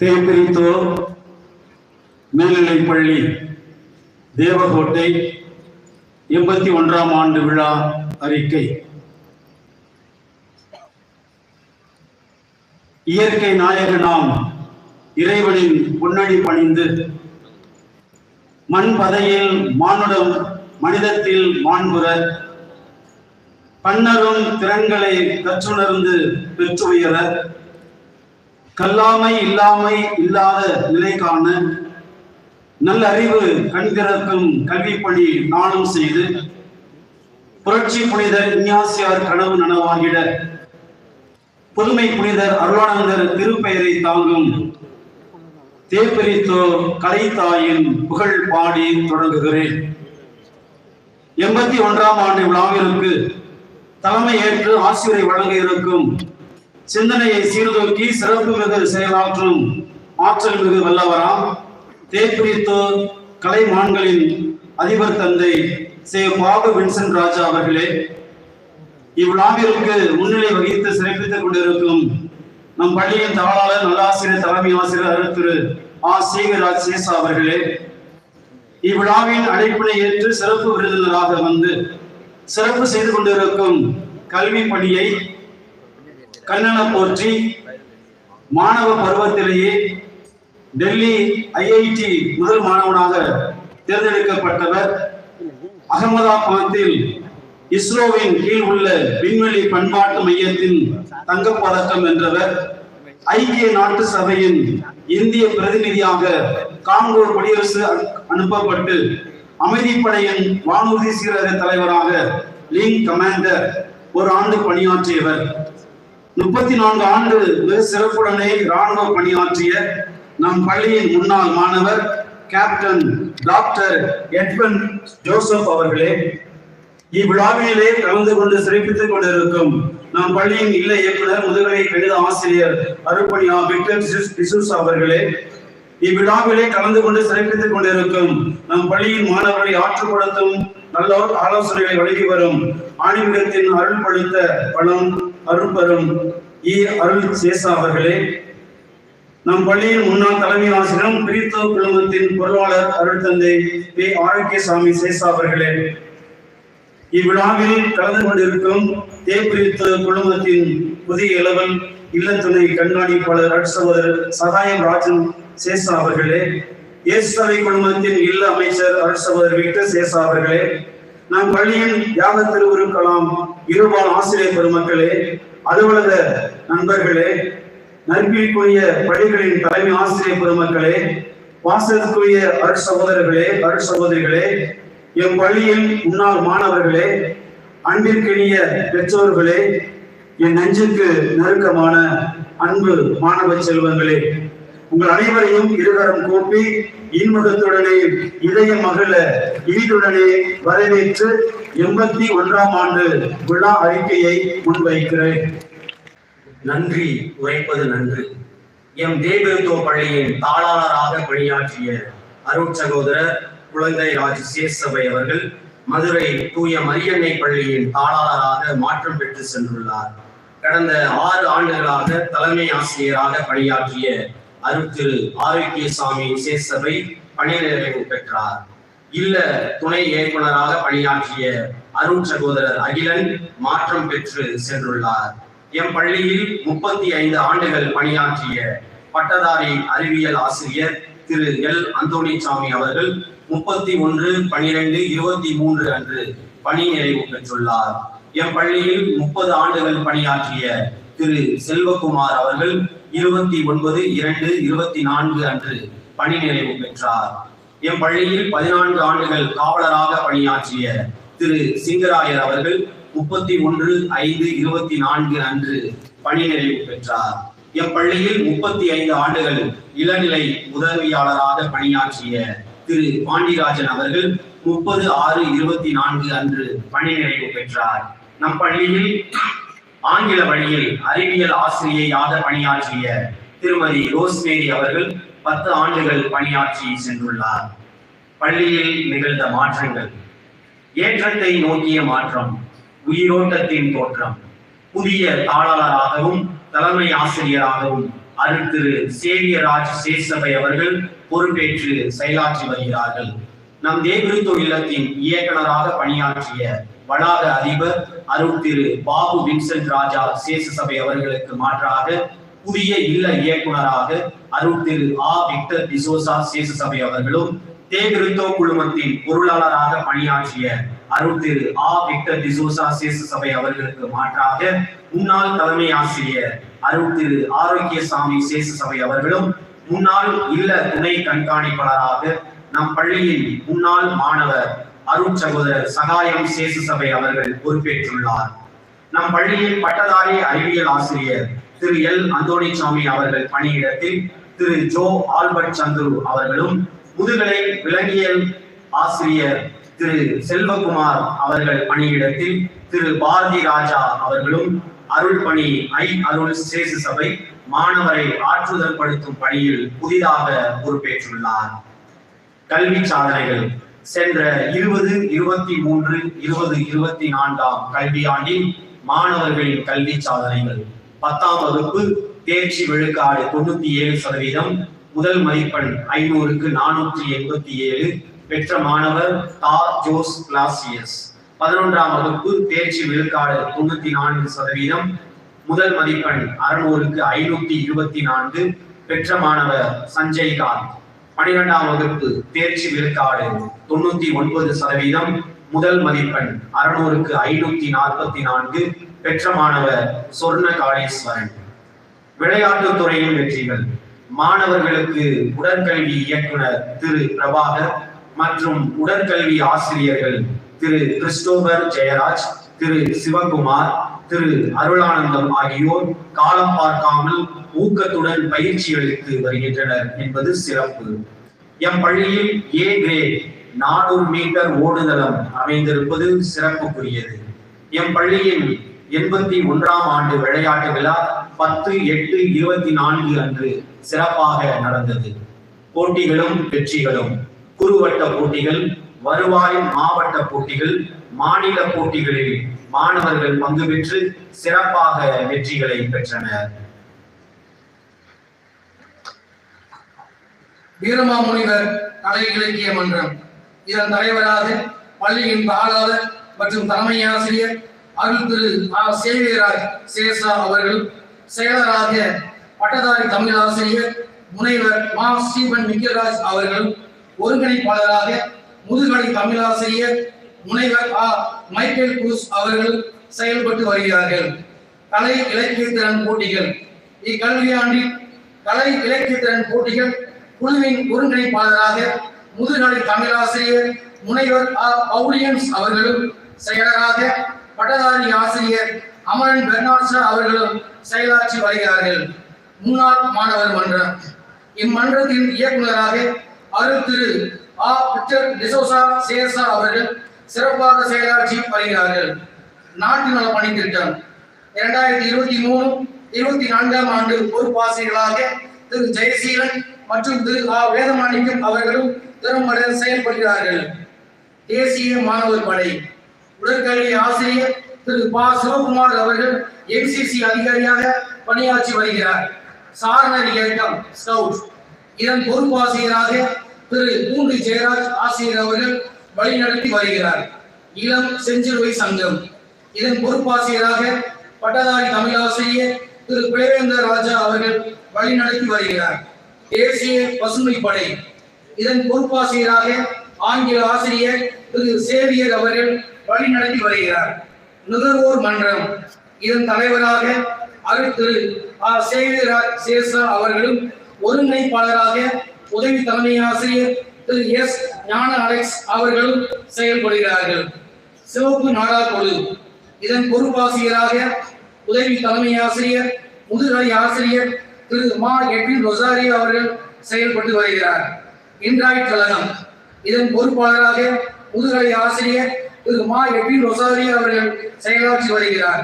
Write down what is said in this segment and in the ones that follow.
தேப்பிரித்தோர் மேல்நிலைப்பள்ளி தேவகோட்டை 81ஆம் ஆண்டு விழா அறிக்கை. இயற்கை நாயகனாம் இறைவனின் பொன்னடி பணிந்து மண் பதையில் மானுடம் மனிதத்தில் மாண்புற பன்னரும் திறன்களை கற்றுணர்ந்து பெற்று உயர கல்லாமை இல்லாமை இல்லாத நிலை காண நல்ல அறிவு கண் திறக்கும் கல்வி பணி நாளும் செய்து புரட்சி புனிதர் இஞ்ஞாசியார் கனவு நனவாகிட புதுமை புனிதர் அருளானந்தர் திருப்பெயரை தாங்கும் தேப்பிரித்தோர் கலைத்தாயின் புகழ் பாடி தொடங்குகிறேன். 81ஆம் ஆண்டு விழாவிற்கு தலைமை ஏற்று ஆசிரியரை வழங்க இருக்கும் சிந்தனையை சீர்தூக்கி சிறப்பு மிகு செயலாற்றும் ஆற்றல் மிகு வல்லவராம் தேப்பிரித்தோர் கலைமான்களின் அதிபர் தந்தை சே பாபு வின்சென்ட் ராஜா அவர்களே, இவ்விழாவிற்கு முன்னிலை வகித்து சிறப்பித்துக் கொண்டிருக்கும் நம் பள்ளியின் தாளாளர் நல்லாசிரியர் தலைமை ஆசிரியர் திரு சீகராஜ் சேசா அவர்களே, இவ்விழாவின் அழைப்பினை ஏற்று சிறப்பு விருந்தினராக வந்து சிறப்பு செய்து கொண்டிருக்கும் கல்வி பணியை கண்ணன போற்றி மாணவ பருவத்திலேயே டெல்லி ஐஐடி முதல் மாணவனாக தேர்ந்தெடுக்கப்பட்டவர், அகமதாபாத்தில் இஸ்ரோவின் கீழ் உள்ள விண்வெளி பண்பாட்டு மையத்தின் தங்கப்பதக்கம் வென்றவர், ஐக்கிய நாட்டு சபையின் இந்திய பிரதிநிதியாக காங்கோ குடியரசு அனுப்பப்பட்டு அமைதிப்படையின் வானூர்தி சீரக தலைவராக விங் கமாண்டர் ஒரு ஆண்டு பணியாற்றியவர், 34 ஆண்டு மிக சிறப்புடனே இராணுவ பணியாற்றிய நம் பள்ளியின் முன்னாள் மாணவர் கேப்டன் டாக்டர் எட்வன் ஜோசப் அவர்களே, இவ்விழாவிலே கலந்து கொண்டு சிறப்பித்துக் கொண்டிருக்கும் நம் பள்ளியின் இல்ல இயக்குனர் முதுகலை கணித ஆசிரியர் அருப்பணியா விக்டர் டிசூஸ் அவர்களே, இவ்விழாவிலே கலந்து கொண்டு சிறப்பித்துக் கொண்டிருக்கும் நம் பள்ளியின் மாணவர்களை ஆற்றுப்படுத்தும் நல்லோர் ஆலோசனைகளை வழங்கி வரும் ஆணிமிகத்தின் அருள் பழுத்த பணம் அருட்பெரும் அருள் சேசா அவர்களே, நம் பள்ளியின் முன்னாள் தலைமை ஆசிரியரும் பிரித்தோ குழுமத்தின் பொருளாளர் அருள் தந்தை பி ஆரோக்கியசாமி சேசா அவர்களே, இவ்விழாவில் கலந்து கொண்டிருக்கும் தேப்பிரித்தோ குழுமத்தின் புதிய இளவல் இல்ல துணை கண்காணிப்பாளர் அருட்சகோதரர் சகாயம் ராஜன் சேசா அவர்களே, இயேசுவை குழுமத்தின் இல்ல அமைச்சர் அருட்சகோதரர் விக்டர் சேசா அவர்களே, நம் பள்ளியின் தியாக திருவுருக்கலாம் இருபால் ஆசிரியர் பெருமக்களே, அலுவலக நண்பர்களே, நற்பிற்குரிய பள்ளிகளின் தலைமை ஆசிரியர் பெருமக்களே, வாசலுக்குரிய அருட்சகோதரர்களே அருட்சகோதரிகளே, எம் பள்ளியின் முன்னாள் மாணவர்களே, அன்பிற்கினிய பெற்றோர்களே, என் நெஞ்சுக்கு நெருக்கமான அன்பு மாணவ செல்வங்களே, உங்கள் அனைவரையும் இருகரம் கூப்பி இன்முகத்துடனே இதய மகள ஈடுடனே வரவேற்று 81ஆம் ஆண்டு விழா அறிக்கையை முன்வைக்கிறேன். நன்றி உரைப்பது நன்று. எம் தேபிரித்தோ பள்ளியின் தாளாளராக பணியாற்றிய அருட்சகோதரர் குழந்தை ராஜ் சேசபை அவர்கள் மதுரை தூய மரியன்னை பள்ளியின் தாளாளராக மாற்றம் பெற்று சென்றுள்ளார். கடந்த 6 ஆண்டுகளாக தலைமை ஆசிரியராக பணியாற்றிய அருட்திரு ஆரோக்கியசாமி சேசபை பணி நிறைவு பெற்றார். இல்ல துணை இயக்குனராக பணியாற்றிய அருட்சகோதரர் அகிலன் மாற்றம் பெற்று சென்றுள்ளார். எம் பள்ளியில் 35 ஆண்டுகள் பணியாற்றிய பட்டதாரி அறிவியல் ஆசிரியர் திரு எல் அந்தோணிசாமி அவர்கள் 31/12/23 அன்று பணி நிறைவு பெற்றுள்ளார். எம் பள்ளியில் 30 ஆண்டுகள் பணியாற்றிய திரு செல்வகுமார் அவர்கள் 29/2/24 அன்று பணி நிறைவு பெற்றார். எம் பள்ளியில் 14 ஆண்டுகள் காவலராக பணியாற்றிய திரு சிங்கராயர் அவர்கள் 31/5/24 அன்று பணி நிறைவு பெற்றார். எம் பள்ளியில் 35 ஆண்டுகள் இளநிலை உதவியாளராக பணியாற்றிய திரு பாண்டிராஜன் அவர்கள் 30/6/24 அன்று பணி நிறைவு பெற்றார். நம் பள்ளியில் ஆங்கில வழியில் அறிவியல் ஆசிரியையாக பணியாற்றிய திருமதி ரோஸ்மேரி அவர்கள் 10 ஆண்டுகள் பணியாற்றி சென்றுள்ளார். பள்ளியில் நிகழ்ந்த மாற்றங்கள்: ஏற்றத்தை நோக்கிய மாற்றம், உயிரோட்டத்தின் தோற்றம், புதிய தாளாளராகவும் தலைமை ஆசிரியராகவும் அருள் திரு சேவியராஜ் சேசபை அவர்கள் பொறுப்பேற்று செயலாற்றி வருகிறார்கள். நம் தேவகிருத்தோ இல்லத்தின் இயக்குநராக பணியாற்றிய வளாக அதிபர் அருள் திரு பாபு வின்சென்ட் ராஜா சேசசபை அவர்களுக்கு மாற்றாக புதிய இல்ல இயக்குநராக அருள் திரு விக்டர் டிசோசா சேசசபை அவர்களும், தேவகிருத்தோ குழுமத்தின் பொருளாளராக பணியாற்றிய அருள் திரு விக்டர் டிசோசா சேசசபை அவர்களுக்கு மாற்றாக முன்னாள் தலைமை ஆசிரியர் அருள் திரு ஆரோக்கியசாமி சேசசபை அவர்களும், முன்னாள் இல்ல துணை கண்காணிப்பாளராக நம் பள்ளியின் முன்னாள் மாணவர் அருள் சகோதரர் சகாயம் சேசசபை அவர்கள் பொறுப்பேற்றுள்ளார். நம் பள்ளியின் பட்டதாரி அறிவியல் ஆசிரியர் திரு எல் அந்தோணிசாமி அவர்கள் பணியிடத்தில் திரு ஜோ ஆல்பர்ட் சந்துரு அவர்களும், முதுகலை விலங்கியல் ஆசிரியர் திரு செல்வகுமார் அவர்கள் பணியிடத்தில் திரு பாரதி ராஜா அவர்களும் அருள் பணி அருள் சேசசபை மாணவரை ஆற்றுதல் படுத்தும் பணியில் புதிதாக பொறுப்பேற்றுள்ளார். கல்வி சாதனைகள் சென்ற 2023-2024 கல்வியாண்டில் மாணவர்களின் கல்வி சாதனைகள்: 10ஆம் வகுப்பு தேர்ச்சி விழுக்காடு 97%, முதல் மதிப்பெண் 500க்கு 487 பெற்ற மாணவர் தா ஜோஸ் கிளாசியஸ். 11ஆம் வகுப்பு தேர்ச்சி விழுக்காடு 94%, முதல் மதிப்பெண் 600க்கு 524 பெற்ற மாணவர் சஞ்சய் காந்த். 12ஆம் வகுப்பு தேர்ச்சி விழுக்காடு 99%, முதல் மதிப்பெண் 600க்கு 544 பெற்ற மாணவர் சொர்ண காளீஸ்வரன். விளையாட்டுத் துறையின் வெற்றிகள்: மாணவர்களுக்கு உடற்கல்வி இயக்குனர் திரு பிரபாகர் மற்றும் உடற்கல்வி ஆசிரியர்கள் திரு கிறிஸ்டோபர் ஜெயராஜ், திரு சிவகுமார், திரு அருளானந்தம் ஆகியோர் காலம் பார்க்காமல் ஊக்கத்துடன் பயிற்சி அளித்து வருகின்றனர் என்பது சிறப்பு. எம் பள்ளியில் ஏ கிரேட் 400 மீட்டர் ஓடுதளம் அமைந்திருப்பது சிறப்புக்குரியது. எம் பள்ளியின் 81ஆம் ஆண்டு விளையாட்டு விழா 10/8/24 அன்று சிறப்பாக நடந்தது. போட்டிகளும் வெற்றிகளும்: குறுவட்ட போட்டிகள், வருவாய் மாவட்ட போட்டிகள், மாநில போட்டிகளில் மாணவர்கள் பங்கு பெற்று சிறப்பாக வெற்றிகளை பெற்றனர். வீரமாமுனிவர் கலை இலக்கிய மன்றம், இதன் தலைவராக பள்ளியின் தாளாளர் மற்றும் தலைமை ஆசிரியர் அருள் திரு சேவியராஜ் சேசா அவர்கள், செயலராக பட்டதாரி தமிழ் ஆசிரியர் முனைவர் மா ஸ்டீபன் மிக்கராஜ் அவர்கள், ஒருங்கிணைப்பாளராக முதுகலை தமிழ் ஆசிரியர் முனைவர் மைக்கேல் குரூஸ் அவர்கள் செயல்பட்டு வருகிறார்கள். கலை இலக்கிய திறன் போட்டிகள்: இக்கல்வியாண்டில் கலை இலக்கிய திறன் போட்டிகள் குழுவின் ஒருங்கிணைப்பாளராக முதுகலை தமிழாசிரியர் முனைவர் பவுலியன்ஸ் அவர்களும், செயலராக பட்டதாரி ஆசிரியர் அமரன் பெர்னாட்சா அவர்களும் செயலாற்றி வருகிறார்கள். முன்னாள் மாணவர் மன்றம்: இம்மன்றத்தின் இயக்குநராக அருள் திரு விக்டர் டிசோசா சேசா அவர்கள் சிறப்பாக செயலாற்றி வருகிறார்கள். நாட்டு நல பணி திட்டம் 2023-24 ஆண்டு பொறுப்பாசிரியர்களாக திரு ஜெயசீலன் மற்றும் திரு வேதமாணிக்கம் அவர்களும் திறம்பட செயல்படுகிறார்கள். தேசிய மாணவர் படை உடற்கல்வி ஆசிரியர் திரு சிவகுமார் அவர்கள் என்சிசி அதிகாரியாக பணியாற்றி வருகிறார். சாரணர் இயக்கம் ஸ்கவுட், இதன் பொறுப்பாசிரியராக திரு பூண்டி ஜெயராஜ் ஆசிரியர் அவர்கள் வழிநடத்தி வருகிறார். இளம் செஞ்சிலுவை சங்கம், இதன் பொறுப்பாசிரியராக பட்டதாரி தமிழாசிரியர் திரு பிளவேந்தர் ராஜா அவர்கள் வழிநடத்தி வருகிறார். தேசிய பசுமை படை, இதன் பொறுப்பாசிரியராக ஆங்கில ஆசிரியர் திரு சேவியர் அவர்கள் வழிநடத்தி வருகிறார். நுகர்வோர் மன்றம், இதன் தலைவராக அருள் திரு சேவியராஜ் சேசா அவர்களும், ஒருங்கிணைப்பாளராக உதவி தலைமை ஆசிரியர் திரு எஸ் ஞான அலெக்ஸ் அவர்களும் செயல்படுகிறார்கள். சிவப்பு நாடா குழு, இதன் பொறுப்பாசிரியராக உதவி தலைமை ஆசிரியர் முதுகலை ஆசிரியர் திரு மா எட்வின் ரொசாரியோ அவர்கள் செயல்பட்டு வருகிறார். இன்ட்ராய்ட் கழகம், இதன் பொறுப்பாளராக முதுகலை ஆசிரியர் திரு மா எட்வின் ரொசாரியோ அவர்கள் செயலாற்றி வருகிறார்.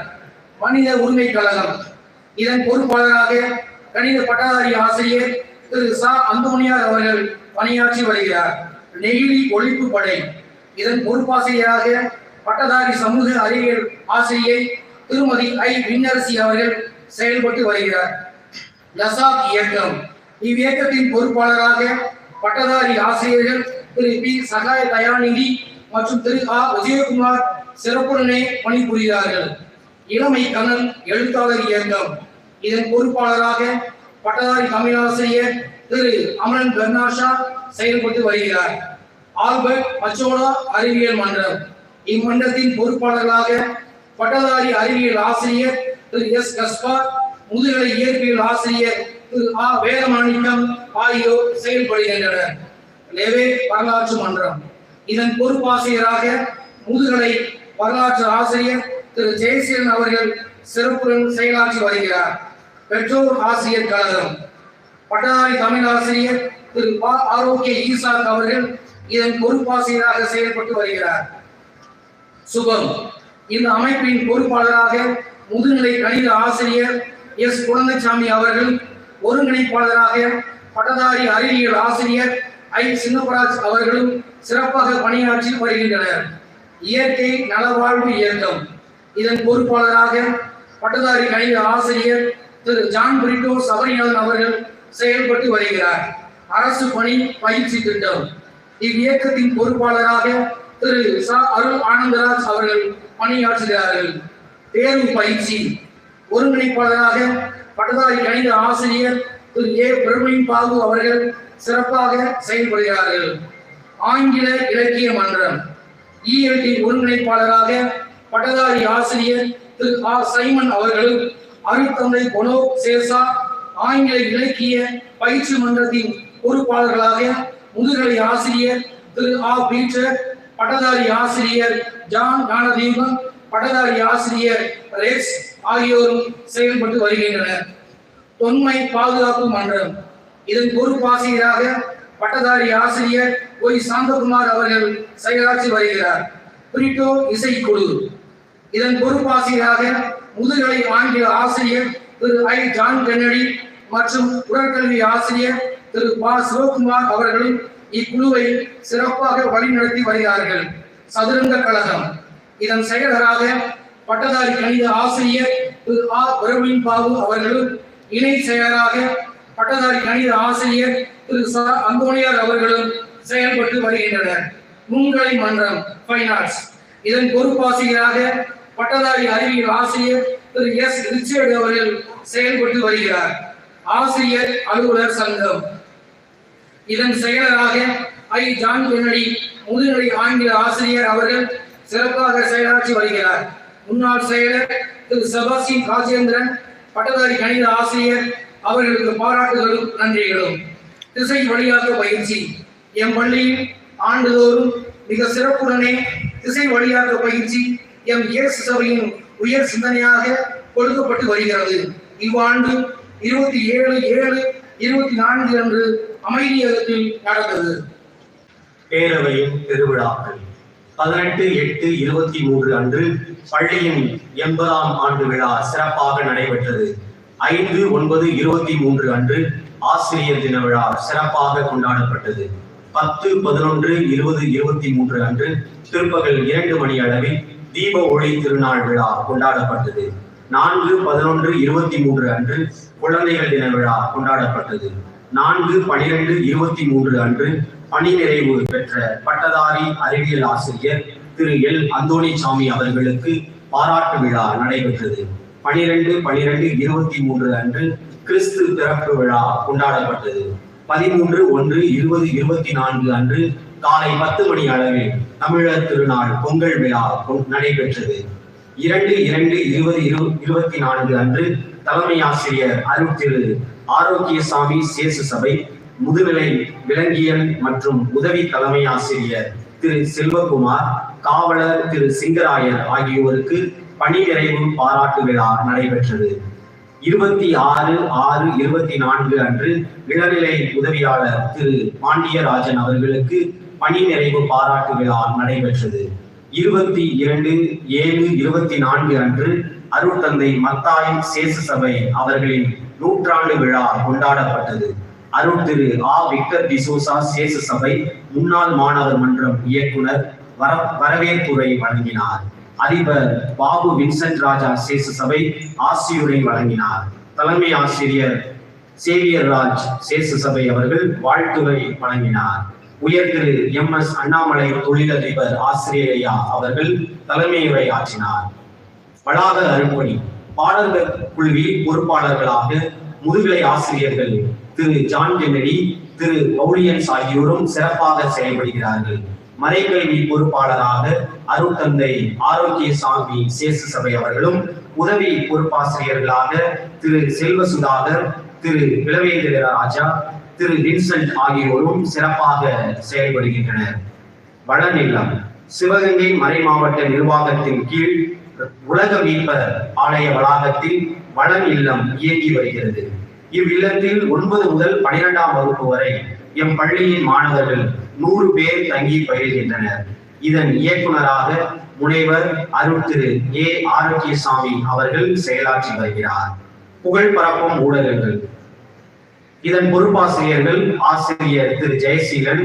மனித உரிமை கழகம், இதன் பொறுப்பாளராக கணித பட்டதாரி ஆசிரியர் திரு அந்தோனியார் அவர்கள் பணியாற்றி வருகிறார். நெகிழி ஒழிப்பு படை, இதன் பொறுப்பாசிரியராக பட்டதாரி சமூக அறிவியல் ஆசிரியை திருமதி விண்ணரசி அவர்கள் செயல்பட்டு வருகிறார். லசாக் இயக்கம். இவ்வியக்கத்தின் பொறுப்பாளராக பட்டதாரி ஆசிரியர்கள் திரு பி சகாய தயாநிதி மற்றும் திரு ஆ விஜயகுமார் சிறப்புடனே பணிபுரிகிறார்கள். இளமை கனல் எழுத்தாளர் இயக்கம். இதன் பொறுப்பாளராக பட்டதாரி தமிழாசிரியர் திரு அமரன் கர்னாஷா செயல்பட்டு வருகிறார். ஆல்பர்ட் மச்சோடா அறிவியல் மன்றம். இம்மன்றத்தின் பொறுப்பாளர்களாக பட்டதாரி அறிவியல் ஆசிரியர் திரு எஸ் கஸ்பார், முதுகலை இயற்பியல் ஆசிரியர் திரு ஆ வேதமாணிக்கம் ஆகியோர் செயல்படுகின்றனர். லேவே வரலாற்று மன்றம். இதன் பொறுப்பாசிரியராக முதுகலை வரலாற்று ஆசிரியர் திரு ஜெயசீலன் அவர்கள் சிறப்புடன் செயலாற்றி வருகிறார். பெற்றோர் ஆசிரியர் கழகம். பட்டதாரி தமிழ் ஆசிரியர் திரு பா ஆரோக்கிய ஈசாக் அவர்கள் இதன் பொறுப்பாசிரியராக செயல்பட்டு வருகிறார். சுபம். இந்த அமைப்பின் பொறுப்பாளராக முதுநிலை கணித ஆசிரியர் எஸ் குழந்தைசாமி அவர்கள், ஒருங்கிணைப்பாளராக பட்டதாரி அறிவியல் ஆசிரியர் ஐ சின்னப்பராஜ் அவர்களும் சிறப்பாக பணியாற்றி வருகின்றனர். இயற்கை நலவாழ்வு இயக்கம். இதன் பொறுப்பாளராக பட்டதாரி கணித ஆசிரியர் திரு ஜான் பிரிட்டோ சபரிநாதன் அவர்கள் செயல்பட்டு வருகிறார். அரசு பணி பயிற்சி திட்டம். இவ்வியக்கத்தின் பொறுப்பாளராக திரு ச அருள் ஆனந்தராஜ் அவர்கள் பணியாற்றுகிறார்கள். தேர்வு பயிற்சி. ஒருங்கிணைப்பாளராக பட்டதாரி கணித ஆசிரியர் திரு ஏ பிரவீன் பாபு அவர்கள் சிறப்பாக செயல்படுகிறார்கள். ஆங்கில இலக்கிய மன்றம். ELT ஒருங்கிணைப்பாளராக பட்டதாரி ஆசிரியர் திரு ஆ சைமன் அவர்களும், அருட்தந்தை பொனோ சேசா ஆங்கில இலக்கிய பயிற்சி மன்றத்தின் பொறுப்பாளர்களாக முதுகலை ஆசிரியர் திரு ஆ பீட்டர், பட்டதாரி ஆசிரியர் ஜான் ஞானதீபம், பட்டதாரி ஆசிரியர் ரெக்ஸ் ஆகியோரும் செயல்பட்டு வருகின்றனர். தொன்மை பாதுகாப்பு மன்றம். இதன் பொறுப்பாசிரியராக பட்டதாரி ஆசிரியர் ஒய் சாந்தகுமார் அவர்கள் செயலாற்றி வருகிறார். பிரிட்டோ இசைக்குழு. இதன் பொறுப்பாசிரியராக முதுகலை ஆங்கில ஆசிரியர் திரு ஐ ஜான் கென்னடி மற்றும் உடற்கல்வி ஆசிரியர் திரு பா சிவகுமார் அவர்களும் இக்குழுவை சிறப்பாக வழிநடத்தி வருகிறார்கள். சதுரங்க கழகம். இதன் செயலராக பட்டதாரி கணித ஆசிரியர் திரு ஆ பிரவீன் பாபு அவர்களும், இணை செயலராக பட்டதாரி கணித ஆசிரியர் திரு ச அந்தோனியார் அவர்களும் செயல்பட்டு வருகின்றனர். முன்கலை மன்றம் ஃபைன் ஆர்ட்ஸ். இதன் பொறுப்பாசிரியராக பட்டதாரி அறிவியல் ஆசிரியர் திரு எஸ் ரிச்சர்ட் அவர்கள் செயல்பட்டு வருகிறார். ஆசிரியர் அலுவலர் சங்கம். இதன் செயலராக ஐ ஜான் கென்னடி, முதுநிலை ஆங்கில ஆசிரியர் அவர்கள் சிறப்பாக செயலாற்றி வருகிறார். முன்னாள் செயலர் திரு செபாஸ்டின் ராஜேந்திரன், பட்டதாரி கணித ஆசிரியர் அவர்களுக்கு பாராட்டுகளும் நன்றிகளும். திசை வழியாக்க பயிற்சி. எம் பள்ளியில் ஆண்டுதோறும் மிக சிறப்புடனே திசை வழியாக்க பயிற்சி எம் இயேசு சபையின் உயர் சிந்தனையாக கொடுக்கப்பட்டு வருகிறது. இவ்வாண்டு 27/7/24 அன்று அமைதியகத்தில் நடந்தது. பேரவையின் திருவிழாக்கள். 18/8/23 அன்று பள்ளியின் 80ஆம் ஆண்டு விழா சிறப்பாக நடைபெற்றது. 5/9/23 அன்று ஆசிரியர் தின விழா சிறப்பாக கொண்டாடப்பட்டது. 10/11/2023 அன்று பிற்பகல் 2 மணி அளவில் தீப ஒளி திருநாள் விழா கொண்டாடப்பட்டது. 4/11/23 அன்று குழந்தைகள் தின விழா கொண்டாடப்பட்டது. 4/12/23 அன்று பணி நிறைவு பெற்ற பட்டதாரி அறிவியல் ஆசிரியர் திரு எல் அந்தோணிசாமி அவர்களுக்கு பாராட்டு விழா நடைபெற்றது. 12/12/23 அன்று கிறிஸ்து பிறப்பு விழா கொண்டாடப்பட்டது. 13/1/2024 அன்று காலை 10 மணி அளவில் தமிழர் திருநாள் பொங்கல் விழா நடைபெற்றது. 2/2/2024 அன்று தலைமை ஆசிரியர் அருட்திரு ஆரோக்கியசாமி சேசு சபை, முதுநிலை விலங்கியல் மற்றும் உதவி தலைமை ஆசிரியர் திரு செல்வகுமார், காவலர் திரு சிங்கராயர் ஆகியோருக்கு பணி நிறைவு பாராட்டு விழா நடைபெற்றது. 26/6/24 அன்று இளநிலை உதவியாளர் திரு பாண்டியராஜன் அவர்களுக்கு பணி நிறைவு பாராட்டு விழா நடைபெற்றது. 22/7/24 அன்று அருட்தந்தை மத்தாய் சேசு சபை அவர்களின் 100ஆண்டு விழா கொண்டாடப்பட்டது. அருட்திரு ஆ விக்டர் டிசோசா சேசு சபை முன்னாள் மாணவர் மன்றம் இயக்குனர் வரவேற்புரை வழங்கினார். அதிபர் பாபு வின்சென்ட் ராஜா சேசு சபை ஆசியுரை வழங்கினார். தலைமை ஆசிரியர் சேவியர் ராஜ் சேசு சபை அவர்கள் வாழ்த்துரை வழங்கினார். உயர் திரு MS அண்ணாமலை தொழிலதிபர் ஆசிரியர் ஐயா அவர்கள் தலைமையுரை ஆற்றினார். வளாக அருப்பணி பாடல்கள் குழுவில் பொறுப்பாளர்களாக முதுகலை ஆசிரியர்கள் திரு ஜான் கென்னடி, திரு பவுலியன்ஸ் ஆகியோரும் சிறப்பாக செயல்படுகிறார்கள். மறைக்கல்வி பொறுப்பாளராக அருட்தந்தை ஆரோக்கியசாமி சேசு சபை அவர்களும், உதவி பொறுப்பாசிரியர்களாக திரு செல்வசுதாகர், திரு இளவேந்திர ராஜா, திரு வின்சென்ட் ஆகியோரும் சிறப்பாக செயல்படுகின்றனர். வளநிலம் சிவகங்கை மறை மாவட்ட நிர்வாகத்தின் கீழ் உலக மீட்பர் ஆலய வளாகத்தில் வளன் இல்லம் இயங்கி வருகிறது. இவ்வில்லத்தில் 9 முதல் 12ஆம் வகுப்பு வரை எம் பள்ளியின் மாணவர்கள் 100 பேர் தங்கி பயில்கின்றனர். இதன் இயக்குனராக முனைவர் அருள் திரு ஆரோக்கியசாமி அவர்கள் செயலாற்றி வருகிறார். புகழ் பரப்பும் ஊடகங்கள் இதன் பொறுப்பாசிரியர்கள் ஆசிரியர் திரு ஜெயசீலன்,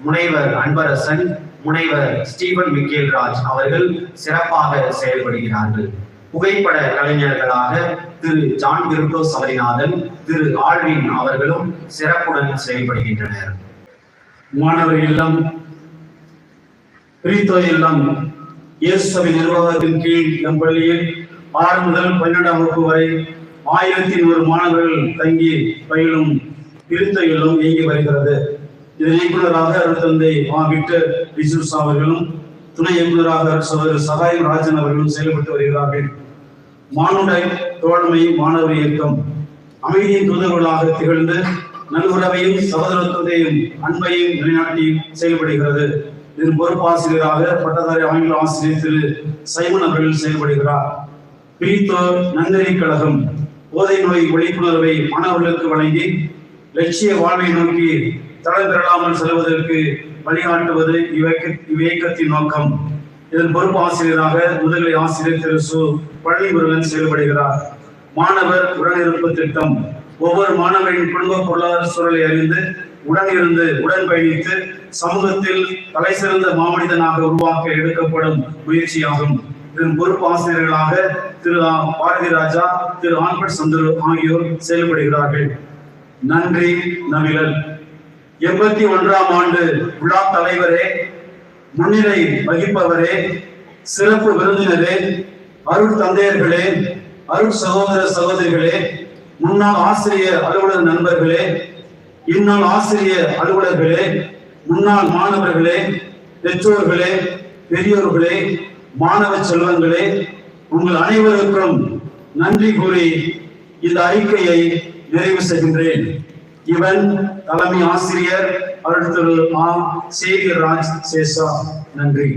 முனைவர் அன்பரசன், முனைவர் ஸ்டீபன் மிக்கேல் ராஜ் அவர்கள் சிறப்பாக செயல்படுகிறார்கள். புகைப்பட கலைஞர்களாக திரு ஜான் கிருட்டோ சபரிநாதன், திரு ஆல்வின் அவர்களும் சிறப்புடன் செயல்படுகின்றனர். மாணவர் இல்லம் பிரித்தோ இல்லம் இயேசு சபை நிர்வாகத்தின் கீழ் எம் பள்ளியில் 6 முதல் 12ஆம் வகுப்பு வரை 1100 மாணவர்கள் தங்கி பயிலும் பிரித்தோ இல்லம் இயங்கி வருகிறது. இதன் இயக்குநராக அருட்தந்தை விக்டர் டிசூசா அவர்களும், துணை இயக்குநராக சகோதரர் சகாயம் ராஜன் அவர்களும் செயல்பட்டு வருகிறார்கள். மானுட தோழமை மாணவர் இயக்கம் அமைதியின் தூதர்களாக திகழ்ந்து நல்வுறவையும் சகோதரத்துவத்தையும் அன்பையும் நிலைநாட்டி செயல்படுகிறது. இதன் பொறுப்பாசிரியராக பட்டதாரி ஆங்கில ஆசிரியர் திரு சைமன் அவர்கள் செயல்படுகிறார். பிரித்தோ நன்னெறி கழகம் போதை நோய் விழிப்புணர்வை மாணவர்களுக்கு வழங்கி லட்சிய வாழ்வை நோக்கி தடம் பெறலாமல் செல்வதற்கு வழிகாட்டுவது இவ்வியக்கத்தின் நோக்கம். இதன் பொறுப்பு ஆசிரியராக முதுகலை ஆசிரியர் திரு சு பழனிமுருகன் செயல்படுகிறார். மாணவர் உடனிருப்பு திட்டம் ஒவ்வொரு மாணவரின் குடும்ப பொருளாதார சூழலை அறிந்து உடனிருந்து உடன் பயணித்து சமூகத்தில் தலை சிறந்த மாமனிதனாக உருவாக்க எடுக்கப்படும் முயற்சியாகும். இதன் பொறுப்பு ஆசிரியர்களாக திரு பாரதி ராஜா, திரு ஆல்பர்ட் சந்துரு ஆகியோர் செயல்படுகிறார்கள். நன்றி நவிழல் 81ஆம் ஆண்டு விழா தலைவரே, முன்னிலை வகிப்பவரே, சிறப்பு விருந்தினரே, அருள் தந்தையர்களே, அருள் சகோதர சகோதரிகளே, முன்னாள் ஆசிரியர் அலுவலர் நண்பர்களே, இந்நாள் ஆசிரியர் அலுவலர்களே, முன்னாள் மாணவர்களே, பெற்றோர்களே, பெரியோர்களே, மாணவ செல்வங்களே, உங்கள் அனைவருக்கும் நன்றி கூறி இந்த அறிக்கையை நிறைவு செய்கின்றேன். இவன் தலைமை ஆசிரியர் அருள் திரு சேவியர் ராஜ் சேசா. நன்றி.